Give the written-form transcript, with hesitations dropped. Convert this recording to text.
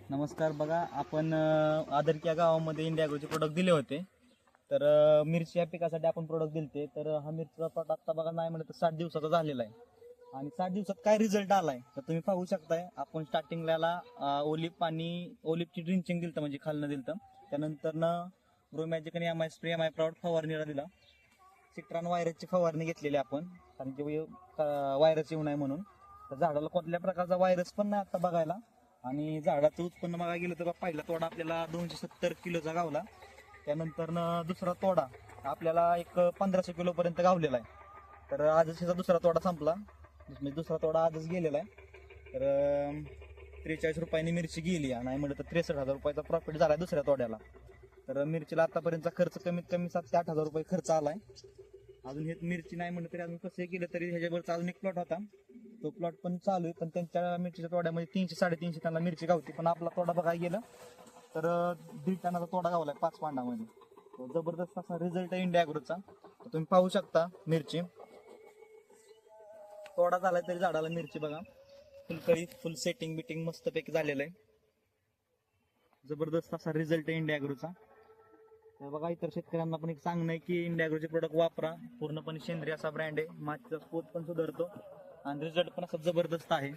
नमस्कार. बघा, आपण आदरकी या गावामध्ये इंडिया ॲग्रोचे प्रोडक्ट दिले होते. तर मिरची या पिकासाठी आपण प्रोडक्ट दिले. तर हा मिरचीचा प्लॉट आता बघा नाही म्हणलं तर 60 दिवसाचा झालेला आहे. आणि 60 दिवसात काय रिझल्ट आलाय तर तुम्ही पाहू शकताय. आपण स्टार्टिंगला ओलिप आणि ओलिपची ड्रिंचिंग दिलं म्हणजे खालनं दिलं. त्यानंतर ग्रो मॅजिक आणि M I spray, M I proud फवारणीला दिला. सिट्रॉन व्हायरसची फवारणी घेतलेली आपण, कारण की व्हायरस येऊ नये म्हणून. तर झाडाला कोणत्या प्रकारचा व्हायरस पण नाही आता बघायला. आणि झाडाचं उत्पन्न बघायला गेलं तर पहिला तोडा आपल्याला 270 किलोचा गावला. त्यानंतर दुसरा तोडा आपल्याला एक 1500 किलो पर्यंत गावलेला आहे. तर आजच ह्याचा दुसरा तोडा संपला, म्हणजे दुसरा तोडा आजच गेलेला आहे. तर 43 रुपयांनी मिरची गेली आणि नाही म्हटलं तर 63,000 रुपयाचा प्रॉफिट झाला दुसऱ्या तोड्याला. तर मिरचीला आतापर्यंतचा खर्च कमीत कमी 7 ते 8,000 रुपये खर्च आलाय. अजून हे मिरची नाही म्हणलं तरी अजून कसं केलं तरी ह्याच्यावरचा अजून एक प्लॉट होता, तो प्लॉट पण चालू आहे. पण त्यांच्या मिरचीच्या तोड्यामध्ये 300-350 त्यांना मिरची गावती. पण आपला तोडा बघायला गेलं तर 1.5 टनाचा तोडा गावलाय 5 पांडामध्ये. तो जबरदस्त असा रिझल्ट आहे इंडिया ॲग्रोचा. तुम्ही पाहू शकता मिरची तोडा झालाय तरी झाडाला मिरची बघा फुलकळी, फुल सेटिंग बिटिंग मस्तपैकी झालेलं आहे. जबरदस्त असा रिझल्ट आहे इंडिया ॲग्रोचा. तर बघा, इतर शेतकऱ्यांना पण एक सांगणं आहे की इंडिया ॲग्रोचे प्रोडक्ट वापरा. पूर्णपणे सेंद्रिय असा ब्रँड आहे. मातीचा पोत पण सुधारतो आणि रिझल्ट पण असा जबरदस्त आहे.